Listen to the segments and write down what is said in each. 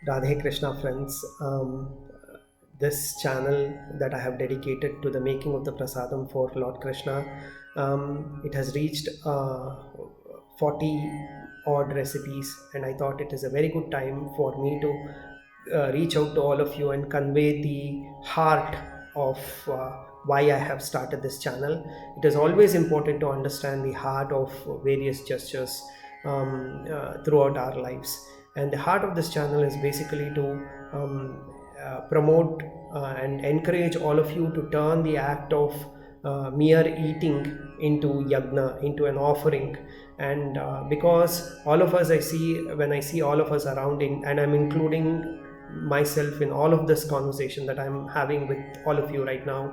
Radhe Krishna friends, this channel that I have dedicated to the making of the Prasadam for Lord Krishna, it has reached 40 odd recipes, and I thought it is a very good time for me to reach out to all of you and convey the heart of why I have started this channel. It is always important to understand the heart of various gestures throughout our lives, and the heart of this channel is basically to promote and encourage all of you to turn the act of mere eating into yagna, into an offering. And because all of us, when I see all of us around, and I'm including myself in all of this conversation that I'm having with all of you right now,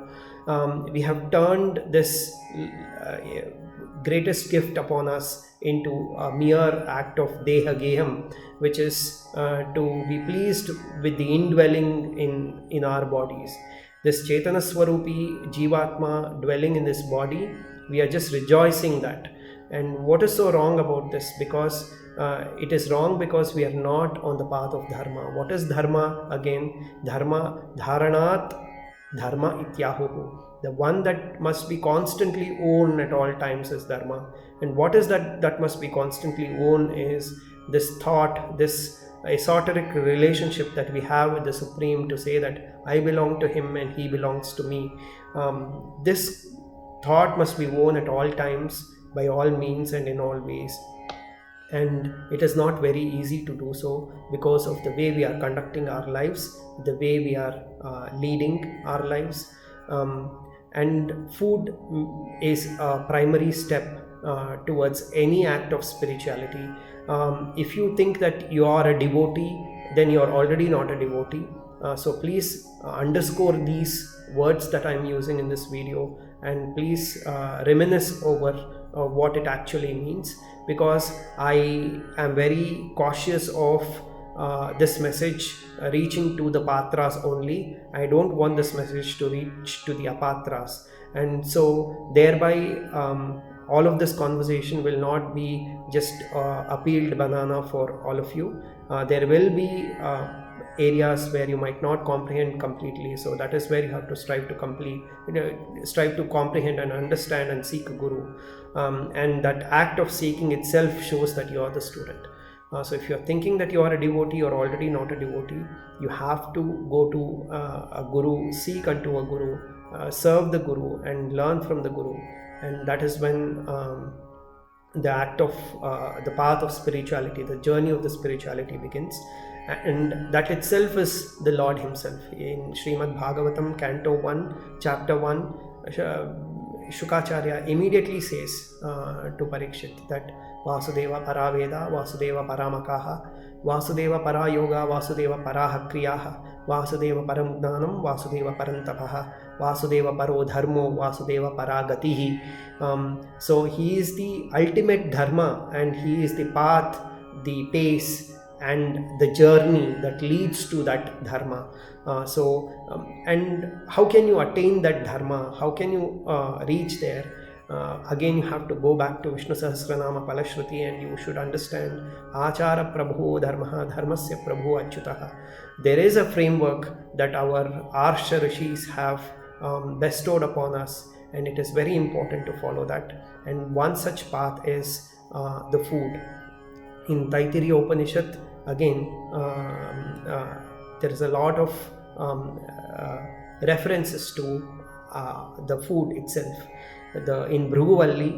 we have turned this uh, greatest gift upon us into a mere act of deha geham, which is to be pleased with the indwelling in our bodies. This Chetana Swarupi Jivatma dwelling in this body, we are just rejoicing that. And what is so wrong about this? Because it is wrong because we are not on the path of dharma. What is dharma again? Dharma, dharanat dharma ityahuhu. The one that must be constantly owned at all times is dharma. And what is that must be constantly owned is this thought, this esoteric relationship that we have with the Supreme, to say that I belong to Him and He belongs to me. This thought must be worn at all times, by all means and in all ways. And it is not very easy to do so because of the way we are conducting our lives, the way we are leading our lives. And food is a primary step towards any act of spirituality. If you think that you are a devotee, then you are already not a devotee. So please underscore these words that I'm using in this video, and please reminisce over what it actually means, because I am very cautious of this message reaching to the patras only. I don't want this message to reach to the apatras, and so thereby all of this conversation will not be just a peeled banana for all of you. There will be areas where you might not comprehend completely, so that is where you have to strive to comprehend and understand and seek a guru. And that act of seeking itself shows that you are the student. So if you're thinking that you are a devotee, or already not a devotee, you have to go to a guru, seek unto a guru, serve the guru and learn from the guru. And that is when the act of the path of spirituality, the journey of the spirituality begins. And that itself is the Lord Himself. In Srimad Bhagavatam, Canto 1, Chapter 1, Shukacharya immediately says to Parikshit that Vasudeva Paraveda, Vasudeva Paramakaha, Vasudeva Parayoga, Vasudeva Paraha Kriyaha, Vasudeva Paramgnanam, Vasudeva Parantapaha, Vasudeva Paro Dharmo, Vasudeva Paragatihi. So He is the ultimate Dharma, and He is the path, the pace, and the journey that leads to that dharma. And how can you attain that dharma? How can you reach there? Again, you have to go back to Vishnu Sahasranama Palashruti, and you should understand Achara Prabhu Dharmaha Dharmasya Prabhu Achyutaha. There is a framework that our Arsha Rishis have bestowed upon us, and it is very important to follow that. And one such path is the food. In Taittiriya Upanishad, again, there is a lot of references to the food itself. In Bhruguvalli,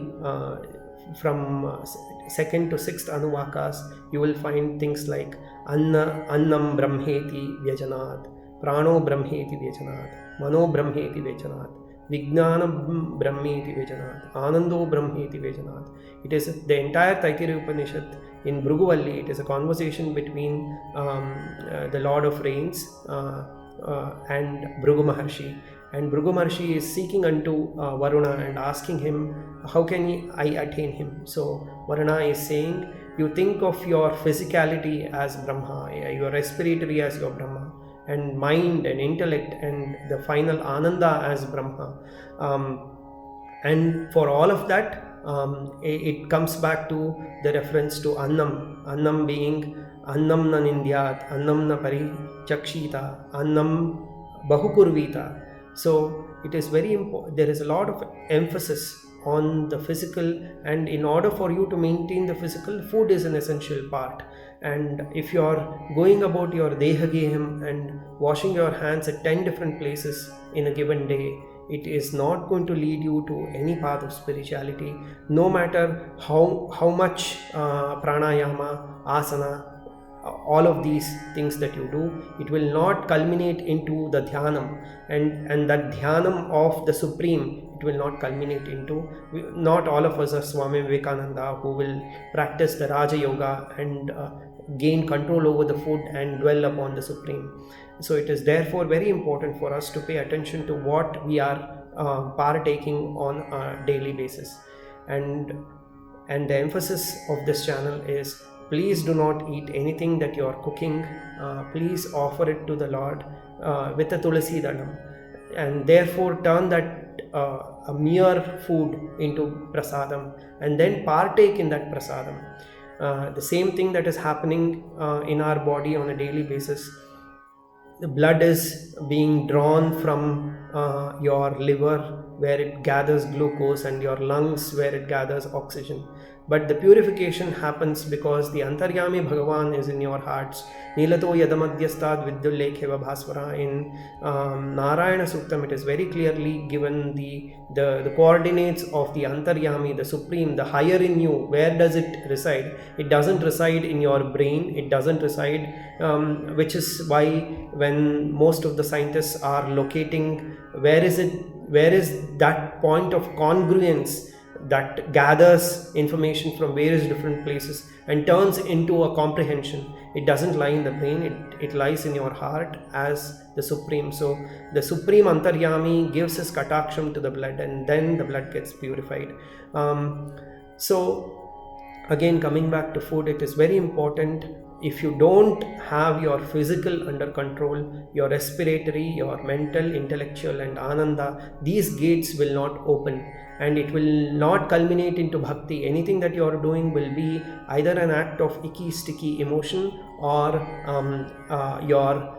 from second to sixth Anuvakas, you will find things like Annam Brahmeti Vyajanat, Prano Brahmeti Vyajanat, Mano Brahmeti Vyajanat, Vijnana Brahmeti Vyajanat, Anando Brahmeti Vyajanat. It is the entire Taittiriya Upanishad. In Bhruguvalli, it is a conversation between the Lord of Rains and Bhrugu Maharshi. And Bhrugu Maharshi is seeking unto Varuna and asking him, how can I attain him? So Varuna is saying, you think of your physicality as Brahma, your respiratory as your Brahma, and mind and intellect and the final Ananda as Brahma. And for all of that, it comes back to the reference to Annam being annam na nindyat, annam na parichakshita, annam bahukurvita. So it is very important. There is a lot of emphasis on the physical, and in order for you to maintain the physical, food is an essential part. And if you are going about your dehageham and washing your hands at 10 different places in a given day, it is not going to lead you to any path of spirituality, no matter how much pranayama, asana, all of these things that you do. It will not culminate into the dhyanam, and that dhyanam of the supreme, it will not culminate into. Not all of us are Swami Vivekananda, who will practice the Raja Yoga and gain control over the food and dwell upon the supreme. So it is therefore very important for us to pay attention to what we are partaking on a daily basis. And the emphasis of this channel is, please do not eat anything that you are cooking. Please offer it to the Lord with a tulasi dalam, and therefore turn that a mere food into prasadam, and then partake in that prasadam. The same thing that is happening in our body on a daily basis. The blood is being drawn from your liver, where it gathers glucose, and your lungs, where it gathers oxygen. But the purification happens because the Antaryami Bhagavan is in your hearts. Nilato Yadamadhyastad Vidyulekheva Bhasvara. In Narayana Suktam, it is very clearly given the coordinates of the Antaryami, the Supreme, the higher in you. Where does it reside? It doesn't reside in your brain. It doesn't reside, which is why when most of the scientists are locating where is that point of congruence that gathers information from various different places and turns into a comprehension. It doesn't lie in the brain, it lies in your heart as the Supreme. So the Supreme Antaryami gives his kataksham to the blood, and then the blood gets purified. So again, coming back to food, it is very important. If you don't have your physical under control, your respiratory, your mental, intellectual and ananda, these gates will not open, and it will not culminate into bhakti. Anything that you are doing will be either an act of icky sticky emotion or your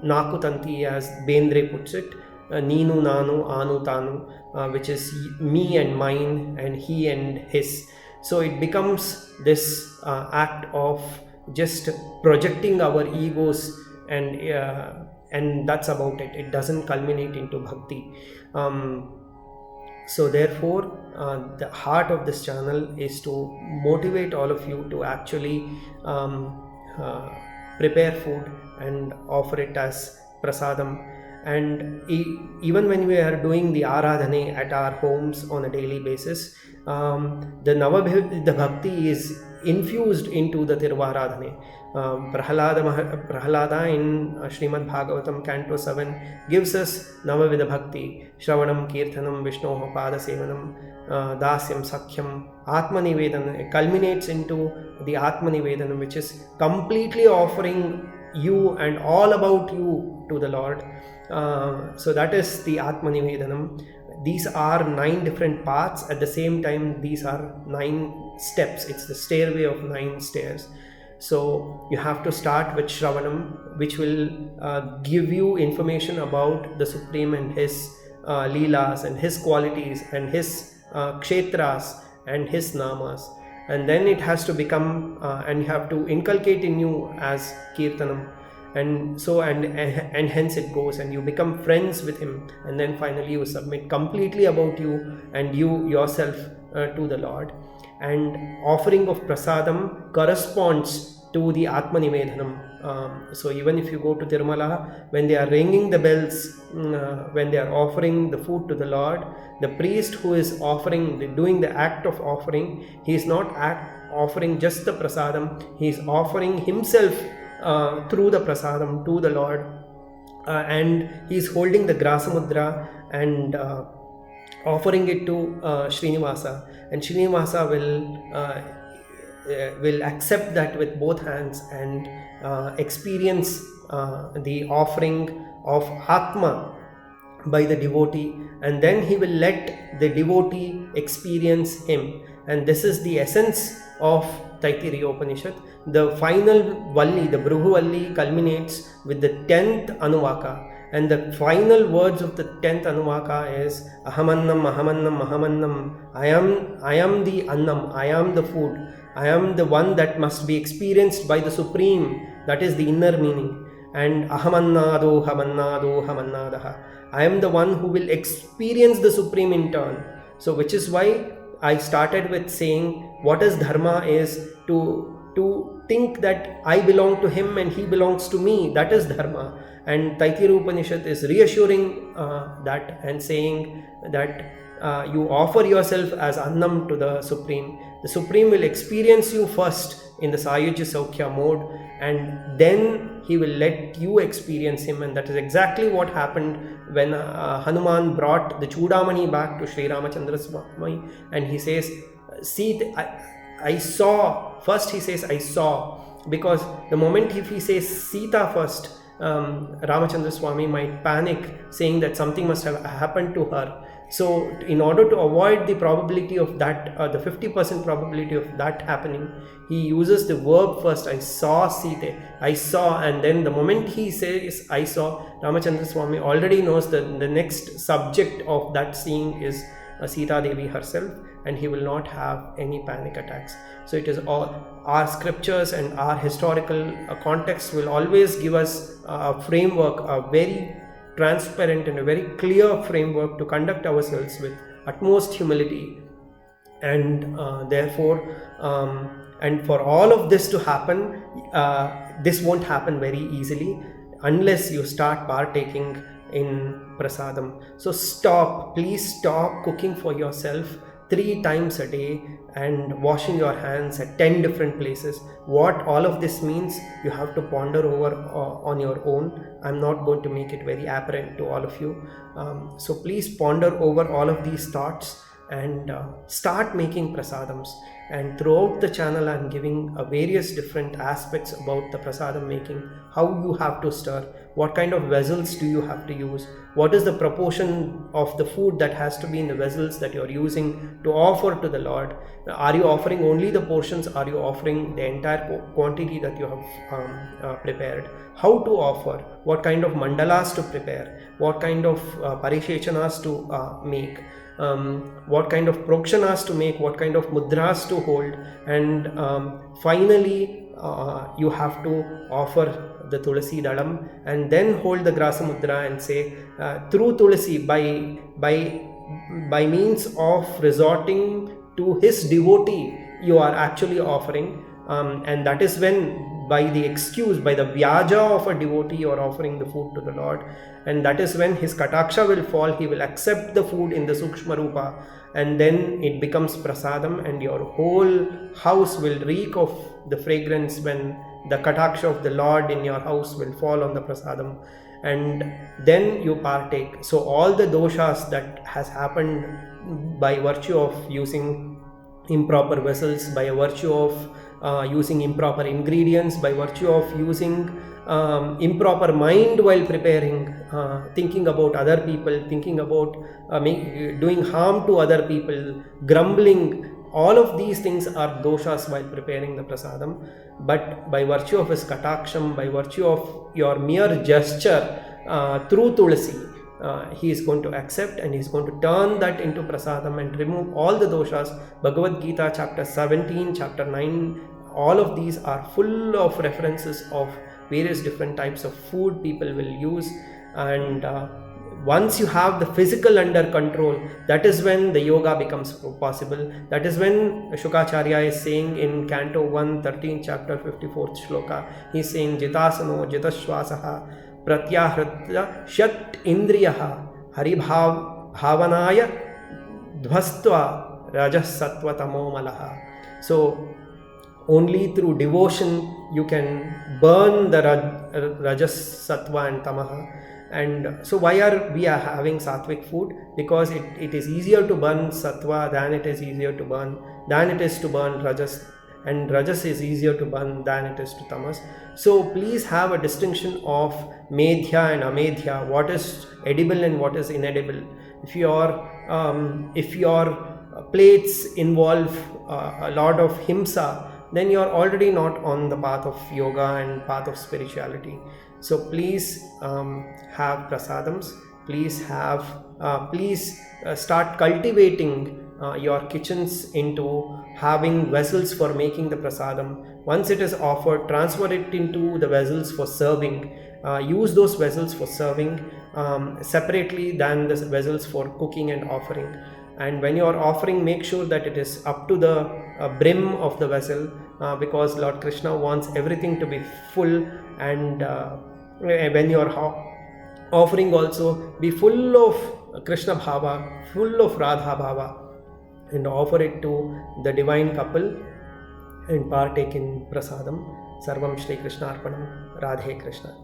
nakutanti, as Bendre puts it, Ninu Nanu Anu Tanu, which is me and mine and he and his. So it becomes this act of just projecting our egos, and that's about it. It doesn't culminate into bhakti. So therefore, the heart of this channel is to motivate all of you to actually prepare food and offer it as prasadam. And even when we are doing the aradhane at our homes on a daily basis, the bhakti is infused into the Tiruvaradhane. Prahalada in Srimad Bhagavatam Canto 7 gives us Navavidha Bhakti: Shravanam, Kirtanam, Vishnoho Padasevanam, Dasyam, Sakhyam, Atmanivedanam. It culminates into the Atmanivedanam, which is completely offering you and all about you to the Lord. So that is the Atmanivedanam. These are 9 different paths. At the same time, these are 9 steps. It's the stairway of 9 stairs. So you have to start with Shravanam, which will give you information about the Supreme and his leelas and his qualities and his kshetras and his namas. And then it has to become, and you have to inculcate in you as Kirtanam. And so and hence it goes, and you become friends with him, and then finally you submit completely about you and you yourself to the Lord. And offering of prasadam corresponds to the Atmanivedanam. So even if you go to Tirumala, when they are ringing the bells, when they are offering the food to the Lord, the priest who is doing the act of offering, he is not offering just the prasadam, he is offering himself through the prasadam to the Lord, and he is holding the grasamudra and offering it to Srinivasa, and Srinivasa will accept that with both hands and experience the offering of Atma by the devotee, and then he will let the devotee experience him. And this is the essence of Taittiriya Upanishad. The final Valli, the Bhrigu Valli, culminates with the 10th Anuvaka. And the final words of the 10th Anuvaka is Ahamannam, Ahamannam, Ahamannam. I am the Annam, I am the food. I am the one that must be experienced by the Supreme. That is the inner meaning. And Ahamannado, Hamannado, Hamannadaha. I am the one who will experience the Supreme in turn. So which is why I started with saying what is Dharma is to think that I belong to him and he belongs to me. That is Dharma. And Taittiriya Upanishad is reassuring that and saying that you offer yourself as Annam to the Supreme. The Supreme will experience you first in the Sayuja Saukya mode, and then he will let you experience him. And that is exactly what happened when Hanuman brought the Chudamani back to Sri Ramachandra Swami, and he says, see, I saw. First he says, I saw, because the moment if he says Sita first, Ramachandra Swami might panic, saying that something must have happened to her. So in order to avoid the probability of that, the 50% probability of that happening, he uses the verb first, I saw Sita, I saw, and then the moment he says I saw, Ramachandra Swami already knows that the next subject of that seeing is Sita Devi herself, and he will not have any panic attacks. So it is all our scriptures and our historical context will always give us a framework, a very transparent and a very clear framework to conduct ourselves with utmost humility. And therefore, and for all of this to happen, this won't happen very easily unless you start partaking in prasadam. So please stop cooking for yourself 3 times a day and washing your hands at 10 different places. What all of this means, you have to ponder over on your own. I'm not going to make it very apparent to all of you. So please ponder over all of these thoughts and start making prasadams. And throughout the channel, I'm giving various different aspects about the prasadam making, how you have to stir, what kind of vessels do you have to use, what is the proportion of the food that has to be in the vessels that you're using to offer to the Lord. Are you offering only the portions? Are you offering the entire quantity that you have prepared? How to offer, what kind of mandalas to prepare, what kind of parishechanas to make, what kind of prokshanas to make, what kind of mudras to hold, and finally you have to offer the tulasi dalam and then hold the grasa mudra and say through tulasi, by means of resorting to his devotee, you are actually offering, and that is when, by the excuse, by the vyaja of a devotee, you are offering the food to the Lord, and that is when his kataksha will fall. He will accept the food in the sukshma rupa, and then it becomes prasadam, and your whole house will reek of the fragrance when the kataksha of the Lord in your house will fall on the prasadam, and then you partake. So all the doshas that has happened by virtue of using improper vessels, by virtue of using improper ingredients, by virtue of using improper mind while preparing, thinking about other people, thinking about doing harm to other people, grumbling, all of these things are doshas while preparing the prasadam. But by virtue of his kataksham, by virtue of your mere gesture through tulasi, he is going to accept, and he is going to turn that into prasadam and remove all the doshas. Bhagavad Gita chapter 17, chapter 9, all of these are full of references of various different types of food people will use. And once you have the physical under control, that is when the yoga becomes possible. That is when Shukacharya is saying in Canto 1, 13th chapter, 54th shloka, he is saying Jitasano Jitashvasaha Pratyahritya Shat Indriyaha Haribhavanaya Dhvastva Rajas Sattva Tamo Malaha. So only through devotion you can burn the Rajas, Sattva and Tamaha. And so why are we having sattvic food? Because it is easier to burn sattva than it is to burn rajas, and rajas is easier to burn than it is to tamas. So please have a distinction of medhya and amedhya, what is edible and what is inedible. If your plates involve a lot of himsa, then you're already not on the path of yoga and path of spirituality. So please have prasadams. Please start cultivating your kitchens into having vessels for making the prasadam. Once it is offered, transfer it into the vessels for serving. Use those vessels for serving separately than the vessels for cooking and offering. And when you are offering, make sure that it is up to the brim of the vessel, because Lord Krishna wants everything to be full. And when you are offering also, be full of Krishna bhava, full of Radha bhava, and offer it to the divine couple and partake in prasadam. Sarvam Shri Krishna Arpanam. Radhe Krishna.